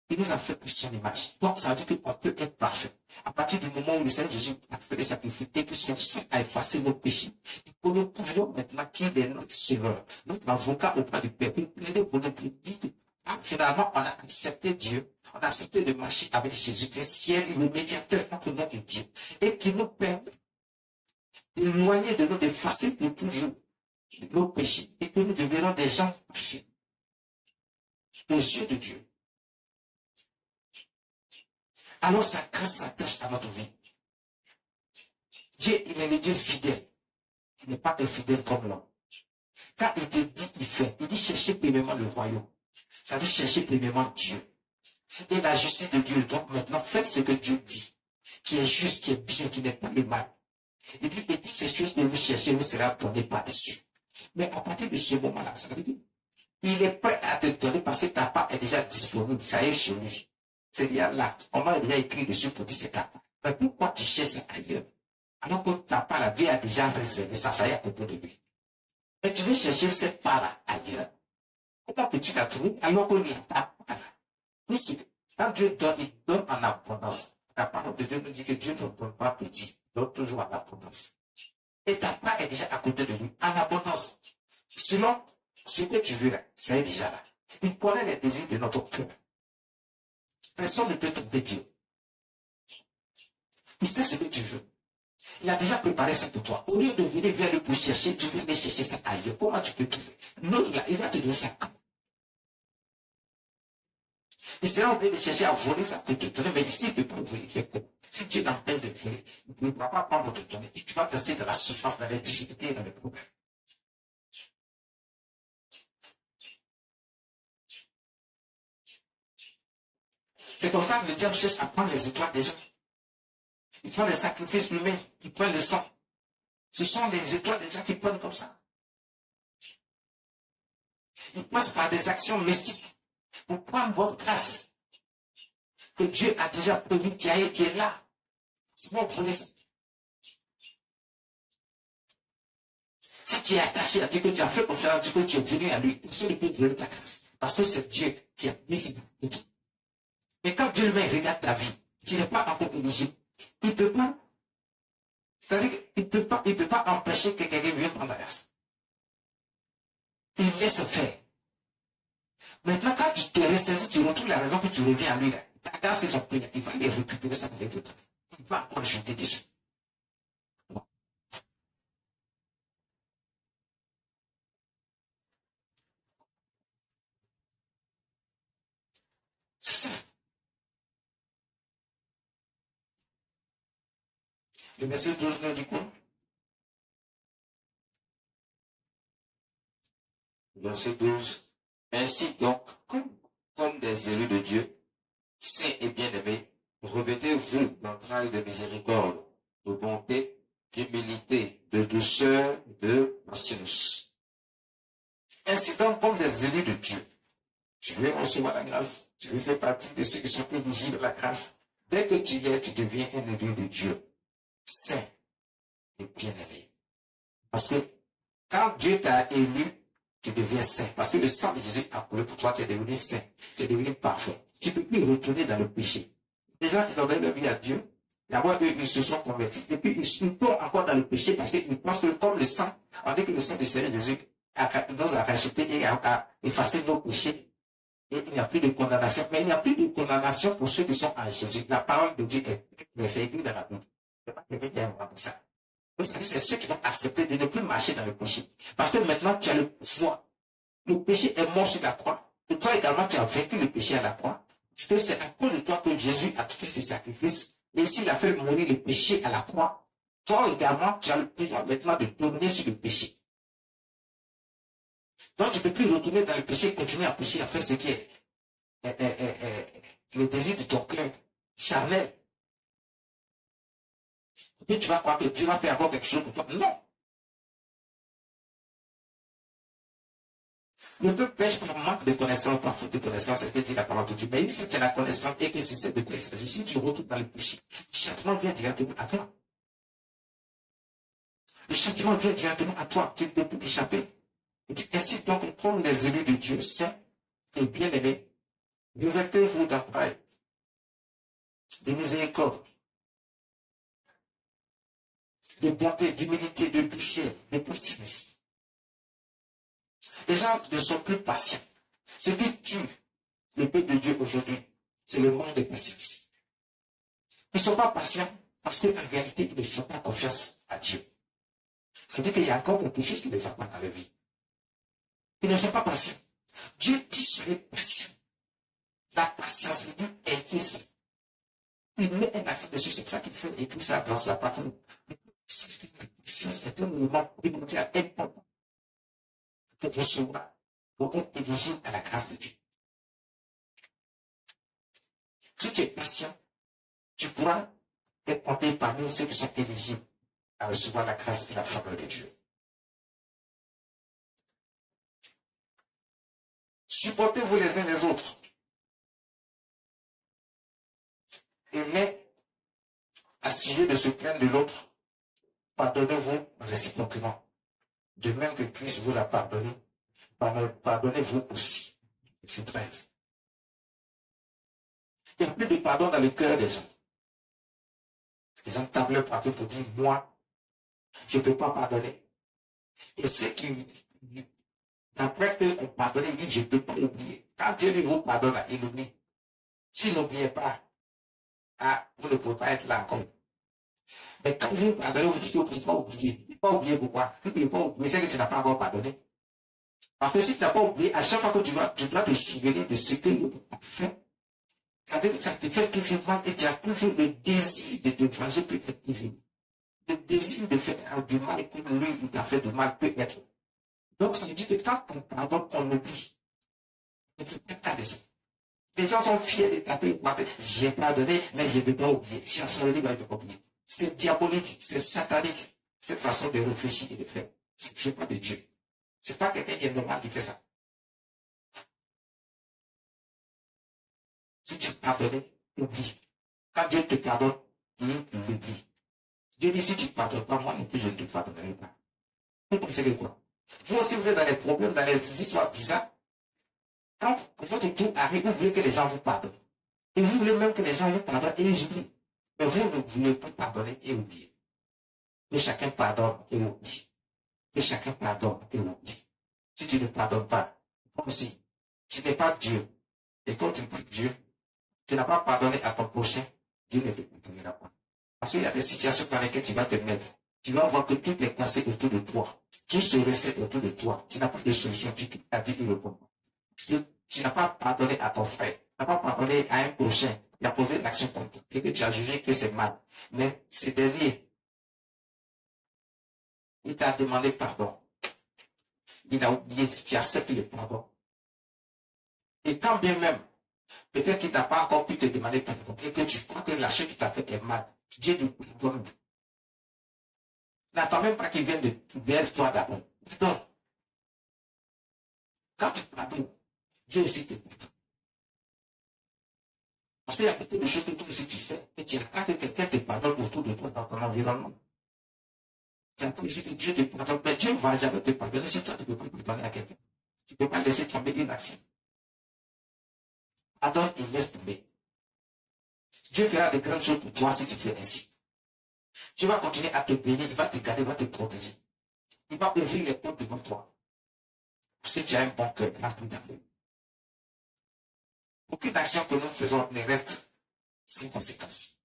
il nous a fait son image. Donc, ça veut dire qu'on peut être parfait. À partir du moment où le Seigneur Jésus a fait des sacrifices et que son sang a effacé nos péchés, et que nous croyons maintenant qu'il est notre sauveur, notre avocat auprès du Père, pour plaider pour notre dit que finalement, on a accepté Dieu, on a accepté de marcher avec Jésus-Christ, qui est le médiateur entre nous et Dieu, et qui nous permet d'éloigner de nous, d'effacer pour toujours nos péchés, et que nous devenons des gens parfaits aux yeux de Dieu. Alors sa grâce s'attache à notre vie. Dieu, il est le Dieu fidèle. Il n'est pas infidèle comme l'homme. Quand il te dit, il fait. Il dit chercher premièrement le royaume. Ça dit chercher premièrement Dieu. Et la justice de Dieu. Donc maintenant, faites ce que Dieu dit. Qui est juste, qui est bien, qui n'est pas le mal. Il dit, et toutes ces choses que vous cherchez, vous serez donné par-dessus. Mais à partir de ce moment-là, ça veut dire il est prêt à te donner parce que ta part est déjà disponible. Ça y est chez lui. C'est-à-dire là, on m'a déjà écrit dessus pour dire c'est ta part. Mais pourquoi tu cherches ailleurs? Alors que ta part, la vie a déjà réservé ça, ça y est à côté de lui. Mais tu veux chercher cette part-là ailleurs. Comment peux-tu la trouver alors qu'on y a ta part là? Plus que, quand Dieu donne, il donne en abondance. La parole de Dieu nous dit que Dieu ne donne pas petit, il donne toujours en abondance. Et ta part est déjà à côté de lui, en abondance. Selon ce que tu veux là, ça est déjà là. Il connaît les désirs de notre cœur. Personne ne peut tromper Dieu. Il sait ce que tu veux. Il a déjà préparé ça pour toi. Au lieu de venir vers lui pour chercher, tu viens aller chercher ça ailleurs. Comment tu peux trouver? L'autre là, il va te donner ça. Il sera obligé de chercher à voler ça pour te donner, mais ici, il ne peut pas voler. Si Dieu n'empêche de voler, il ne pourra pas prendre te donner. Et tu vas rester dans la souffrance, dans les difficultés et dans les problèmes. C'est comme ça que le diable cherche à prendre les étoiles des gens. Ils font des sacrifices humains, ils prennent le sang. Ce sont les étoiles des gens qui prennent comme ça. Ils passent par des actions mystiques pour prendre votre grâce que Dieu a déjà prévu, qui est là. C'est bon, vous voulez ça. Si tu es attaché à Dieu, que tu as fait confiance à Dieu, que tu es venu à lui, personne ne peut te donner ta grâce. Parce que c'est Dieu qui a mis ça dans toi. Mais quand Dieu lui regarde ta vie, tu n'es pas encore éligible. Il ne peut pas. C'est-à-dire qu'il ne peut pas empêcher que quelqu'un vienne prendre la grâce. Il laisse faire. Maintenant, quand tu te ressaisis, tu retrouves la raison que tu reviens à lui. Là. Ta grâce et son prière, il va les récupérer ça avec toi. Il va encore ajouter dessus. Bon. C'est ça. Le verset 12 nous dit quoi? Verset 12. Ainsi donc, comme des élus de Dieu, saints et bien-aimés, revêtez-vous d'entrailles de miséricorde, de bonté, d'humilité, de douceur, de patience. Ainsi donc, comme des élus de Dieu, tu veux recevoir la grâce, tu veux faire partie de ceux qui sont éligibles à la grâce. Dès que tu y es, tu deviens un élu de Dieu, saint et bien-aimé. Parce que quand Dieu t'a élu, tu deviens saint. Parce que le sang de Jésus a coulé pour toi, tu es devenu saint, tu es devenu parfait. Tu ne peux plus retourner dans le péché. Les gens, ils ont donné leur vie à Dieu. D'abord, eux, ils se sont convertis. Et puis, ils tombent encore dans le péché parce qu'ils pensent que comme le sang, on dit que le sang du Seigneur Jésus nous a racheté et a effacé nos péchés. Et il n'y a plus de condamnation. Mais il n'y a plus de condamnation pour ceux qui sont en Jésus. La parole de Dieu est écrite dans la Bible. Il n'y a pas quelqu'un qui a inventé ça. C'est ceux qui vont accepter de ne plus marcher dans le péché. Parce que maintenant, tu as le pouvoir. Le péché est mort sur la croix. Et toi également, tu as vaincu le péché à la croix. Parce que c'est à cause de toi que Jésus a fait ses sacrifices. Et s'il a fait mourir le péché à la croix, toi également, tu as le pouvoir maintenant de dominer sur le péché. Donc, tu ne peux plus retourner dans le péché, continuer à pécher, à faire ce qui est le désir de ton cœur charnel. Et puis tu vas croire que Dieu va faire encore quelque chose pour toi. Non. Le peuple pêche par manque de connaissance, par faute de connaissance, c'est ce que dit la parole de Dieu. Mais une fois que tu as la connaissance et que tu sais de quoi il s'agit, si tu retournes dans le péché, le châtiment vient directement à toi. Le châtiment vient directement à toi. Tu ne peux plus échapper. Et tu ainsi donc, comme les élus de Dieu, saints et bien-aimés, revêtez-vous d'entrailles, de miséricorde, de bonté, d'humilité, de douceur, de patience. Les gens ne sont plus patients. Ce qui tue le peuple de Dieu aujourd'hui, c'est le manque de patience. Ils ne sont pas patients parce qu'en réalité, ils ne font pas confiance à Dieu. C'est-à-dire qu'il y a encore quelque chose qui ne va pas dans leur vie. Ils ne sont pas patients. Dieu dit soyez patients. La patience, il dit inquiétez. Il met un accent dessus, c'est pour ça qu'il fait écrire ça dans sa parole. La patience est un élément primordial important pour recevoir, pour être éligible à la grâce de Dieu. Si tu es patient, tu pourras être compté parmi ceux qui sont éligibles à recevoir la grâce et la faveur de Dieu. Supportez-vous les uns les autres. Et les à sujet de se plaindre de l'autre, pardonnez-vous réciproquement. De même que Christ vous a pardonné, pardonnez-vous aussi. C'est 13. Il n'y a plus de pardon dans le cœur des gens. Les gens tapent leur partout pour dire, moi, je ne peux pas pardonner. Et ceux qui, après eux, ont pardonné, ils disent, je ne peux pas oublier. Quand Dieu lui vous pardonne, il oublie. S'il n'oubliez pas, vous ne pouvez pas être là encore. Mais quand vous pardonnez, vous dites que vous ne pouvez pas oublier. Vous ne pouvez pas oublier pourquoi? Si tu ne peux pas oublier, c'est que tu n'as pas encore pardonné. Parce que si tu n'as pas oublié, à chaque fois que tu dois te souvenir de ce que l'autre a fait, ça te fait toujours mal et tu as toujours le désir de te venger peut être toujours. Le désir de faire du mal comme lui, il t'a fait du mal peut être. Donc ça veut dire que quand on pardonne, on oublie. Ne fais pas cas de ça. Les gens sont fiers de taper une tête. J'ai pardonné, mais je ne peux pas oublier. Si ça veut dire, je ne peux pas oublier. C'est diabolique, c'est satanique, cette façon de réfléchir et de faire. Ça ne vient pas de Dieu. Ce n'est pas quelqu'un qui est normal qui fait ça. Si tu pardonnes, oublie. Quand Dieu te pardonne, il oublie. Dieu dit, si tu ne pardonnes pas, moi non plus, je ne te pardonnerai pas. Vous pensez que quoi? Vous aussi, vous êtes dans les problèmes, dans les histoires bizarres. Quand votre tour arrive, vous voulez que les gens vous pardonnent. Et vous voulez même que les gens vous pardonnent et ils oublient. Mais vous ne voulez pas pardonner et oublier. Mais chacun pardonne et oublie. Et chacun pardonne et oublie. Si tu ne pardonnes pas, toi aussi, tu n'es pas Dieu. Et quand tu n'es pas Dieu, tu n'as pas pardonné à ton prochain, Dieu ne te pardonnera pas. Parce qu'il y a des situations dans lesquelles tu vas te mettre. Tu vas voir que tout est passé autour de toi. Tout se recette autour de toi. Tu n'as pas de solution. Tu quittes ta vie et le comprends. Parce que tu n'as pas pardonné à ton frère. Tu n'as pas pardonné à un prochain. Il a posé l'action contre toi. Et que tu as jugé que c'est mal. Mais c'est derrière. Il t'a demandé pardon. Il a oublié, tu acceptes le pardon. Et quand bien même, peut-être qu'il n'a pas encore pu te demander pardon et que tu crois que la chose qui t'a fait est mal, Dieu te pardonne. N'attends même pas qu'il vienne vers toi d'abord. Pardonne. Quand tu pardonnes, Dieu aussi te pardonne. Parce qu'il y a beaucoup de choses que toi aussi tu fais et tu attends que quelqu'un te pardonne autour de toi dans ton environnement. Tu attends aussi que Dieu te pardonne, mais Dieu ne va jamais te pardonner si toi tu ne peux pas pardonner à quelqu'un. Tu ne peux pas laisser tomber une action. Pardonne et laisse tomber. Dieu fera de grandes choses pour toi si tu fais ainsi. Tu vas continuer à te bénir, il va te garder, il va te protéger. Il va ouvrir les portes devant toi. Parce que tu as un bon cœur rempli d'amour. Aucune action que nous faisons ne reste sans conséquence.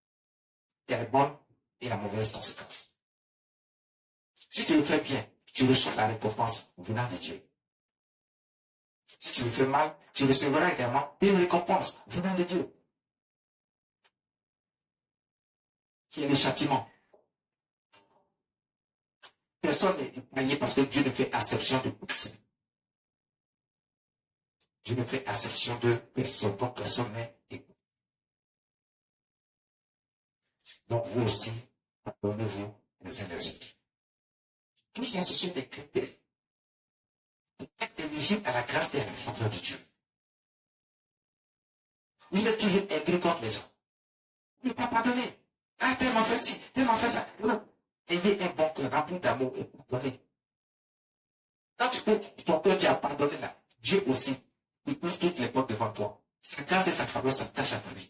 Il y a les bonnes et la mauvaise conséquence. Si tu le fais bien, tu reçois la récompense venant de Dieu. Si tu le fais mal, tu recevras également une récompense venant de Dieu. Qui est le châtiment. Personne n'est épargné parce que Dieu ne fait acception de personne. Dieu ne fait acception de personne, donc personne n'est épargné. Donc vous aussi, pardonnez-vous les uns les autres. Tout ça, ce sont des critères pour être éligible à la grâce et à la faveur de Dieu. Vous êtes toujours aigri contre les gens. Vous ne pouvez pas pardonner. Ah, tel m'a fait ci, tel m'a fait ça. Non. Ayez un bon cœur rempli d'amour et pardonnez. Quand tu ouvres ton cœur, tu as pardonné là. Dieu aussi, il ouvre toutes les portes devant toi. Sa grâce et sa faveur s'attachent à ta vie.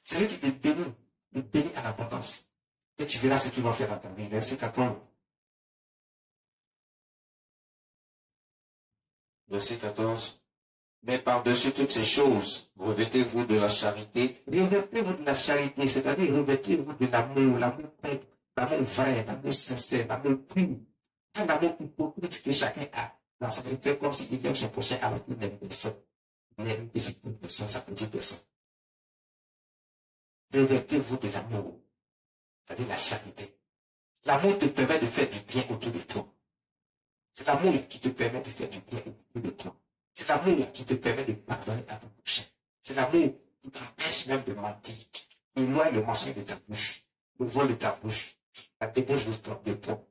C'est lui qui te bénit à l'abondance. Et tu verras ce qu'il va faire dans ta vie. Verset 14. Verset 14. Mais par-dessus toutes ces choses, revêtez-vous de la charité. Revêtez-vous de la charité, c'est-à-dire revêtez-vous de l'amour, l'amour vrai, l'amour sincère, l'amour pur. Un amour hypocrite que chacun a dans son cœur comme s'il aime son prochain alors qu'il n'aime personne. Il n'aime que sa petite personne, sa petite personne. Revêtez-vous de l'amour, c'est-à-dire la charité. L'amour te permet de faire du bien autour de toi. C'est l'amour qui te permet de faire du bien autour de toi. C'est l'amour qui te permet de pardonner à ton prochain. C'est l'amour qui t'empêche même de mentir. Éloigne le mensonge de ta bouche, le vol de ta bouche, la débauche de toi.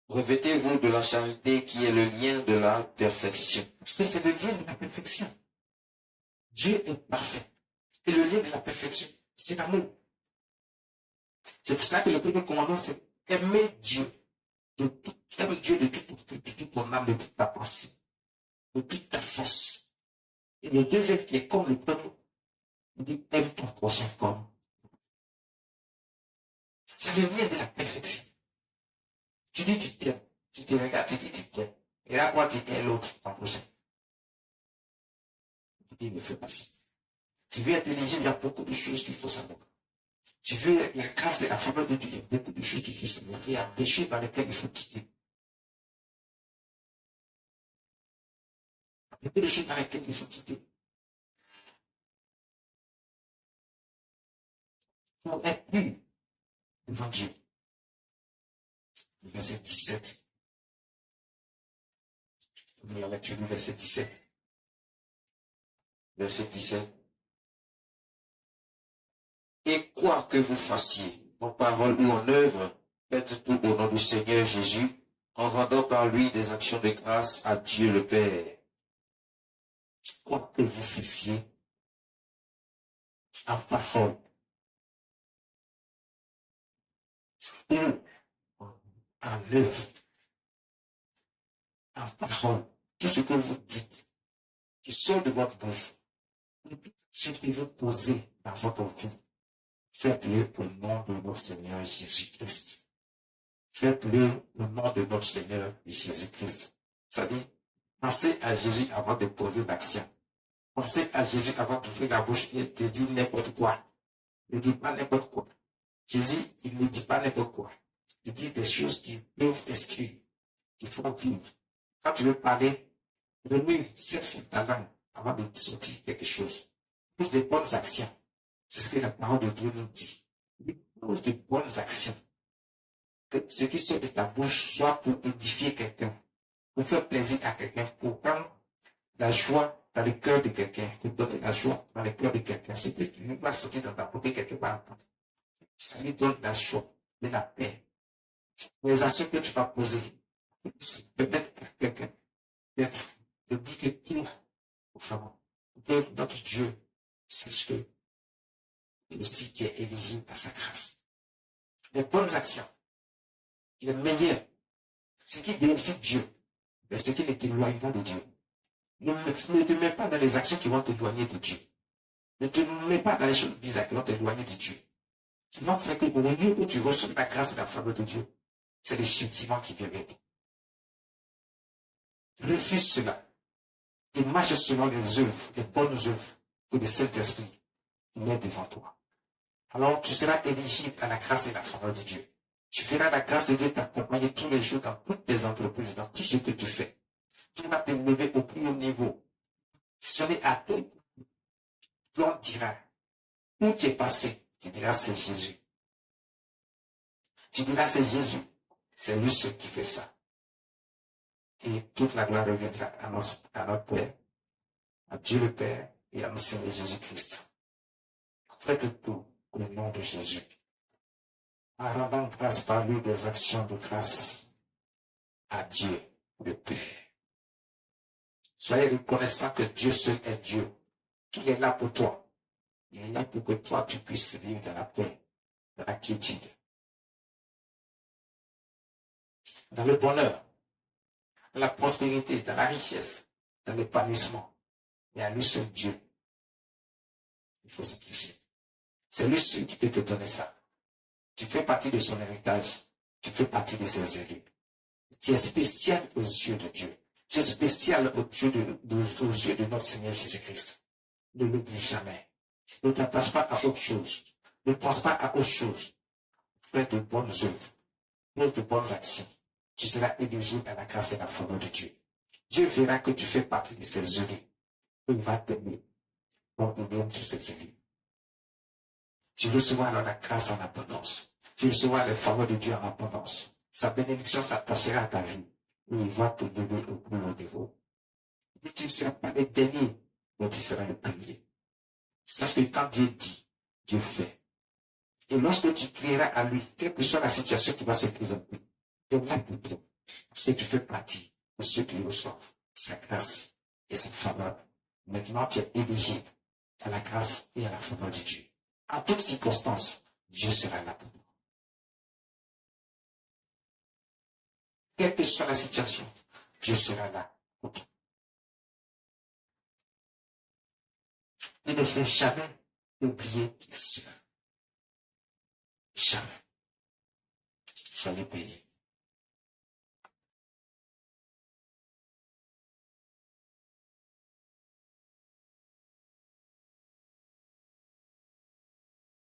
Revêtez-vous de la charité qui est le lien de la perfection. Parce que c'est le lien de la perfection. Dieu est parfait. Et le lien de la perfection, c'est l'amour. C'est pour ça que le premier commandement, c'est aimer Dieu. Aime Dieu de toute ton âme, de toute ta pensée, de toute ta force. Et le deuxième qui est comme le premier, il dit aime ton prochain comme. C'est le lien de la perfection. Tu dis tu t'aimes, tu te regardes, tu dis tu t'aimes. Et là, quand tu aimes l'autre, ton prochain. Il ne fait pas ça. Tu veux être éligible, il y a beaucoup de choses qu'il faut savoir. Tu veux la grâce et la faveur de Dieu, il y a beaucoup de choses qu'il faut savoir. Il y a des choses dans lesquelles il faut quitter. Il y a beaucoup de choses dans lesquelles il faut quitter. Pour être pur devant Dieu. Le verset 17. La lecture du verset 17. Verset 17. Et quoi que vous fassiez, en parole ou en œuvre, faites tout au nom du Seigneur Jésus, en rendant par lui des actions de grâce à Dieu le Père. Quoi que vous fassiez, en parole ou en œuvre, en parole, tout ce que vous dites, qui sort de votre bouche, tout ce que vous posez dans votre vie, faites-le au nom de notre Seigneur Jésus-Christ. Faites-le au nom de notre Seigneur Jésus-Christ. C'est-à-dire, pensez à Jésus avant de poser l'action. Pensez à Jésus avant d'ouvrir la bouche et de dire n'importe quoi. Ne dis pas n'importe quoi. Jésus, il ne dit pas n'importe quoi. Il dit des choses qui peuvent exclure, qui font vivre. Quand tu veux parler, remue 7 fois ta langue avant de sortir quelque chose. Pose des bonnes actions. C'est ce que la parole de Dieu nous dit. Pose de bonnes actions. Que ce qui sort de ta bouche soit pour édifier quelqu'un, pour faire plaisir à quelqu'un, pour prendre la joie dans le cœur de quelqu'un, pour donner la joie dans le cœur de quelqu'un. Ce que tu vas sortir dans ta bouche, que quelqu'un va entendre. Ça lui donne la joie, de la paix. Les actions que tu vas poser, permettre à quelqu'un d'être, de dire que tout, vraiment, que notre Dieu sache que aussi tu es éligible à sa grâce. Les bonnes actions, les meilleures, ce qui bénéficie Dieu, mais ce qui ne t'éloigne pas de Dieu. Ne te mets pas dans les actions qui vont t'éloigner de Dieu. Ne te mets pas dans les choses bizarres qui vont t'éloigner de Dieu. Qui vont faire qu'au lieu où tu reçois la grâce et la faveur de Dieu, c'est le châtiment qui vient vers toi. Refuse cela. Et marche selon les œuvres, les bonnes œuvres que le Saint-Esprit met devant toi. Alors tu seras éligible à la grâce et la faveur de Dieu. Tu feras la grâce de Dieu t'accompagner tous les jours dans toutes tes entreprises, dans tout ce que tu fais. Tu vas te lever au plus haut niveau. Sonner à tel point, on dira, où tu es passé, tu diras c'est Jésus. Tu diras c'est Jésus. C'est lui seul qui fait ça. Et toute la gloire reviendra à notre Père, à Dieu le Père et à notre Seigneur Jésus-Christ. Faites tout au nom de Jésus. En rendant grâce par lui des actions de grâce à Dieu le Père. Soyez reconnaissant que Dieu seul est Dieu, qu'il est là pour toi. Il est là pour que toi tu puisses vivre dans la paix, dans la quiétude, dans le bonheur, dans la prospérité, dans la richesse, dans l'épanouissement. Et à lui seul Dieu. Il faut s'appliquer. C'est lui seul qui peut te donner ça. Tu fais partie de son héritage. Tu fais partie de ses élus. Tu es spécial aux yeux de Dieu. Tu es spécial aux yeux de notre Seigneur Jésus-Christ. Ne l'oublie jamais. Ne t'attache pas à autre chose. Ne pense pas à autre chose. Fais de bonnes œuvres. Fais de bonnes actions. Tu seras éligible à la grâce et la faveur de Dieu. Dieu verra que tu fais partie de ses élus. Il va t'aimer. Donc, il aime tous ses élus. Tu recevras alors la grâce en abondance. Tu recevras les faveurs de Dieu en abondance. Sa bénédiction s'attachera à ta vie. Et il va te donner au plus haut niveau. Et tu ne seras pas le dernier, mais tu seras le premier. Sache que quand Dieu dit, Dieu fait. Et lorsque tu crieras à lui, quelle que soit la situation qui va se présenter, il est là pour toi. Parce que tu fais partie de ceux qui reçoivent sa grâce et sa faveur. Maintenant, tu es éligible à la grâce et à la faveur de Dieu. En toutes circonstances, Dieu sera là pour toi. Quelle que soit la situation, Dieu sera là pour toi. Et ne fais jamais oublier cela. Jamais. Soyez bénis.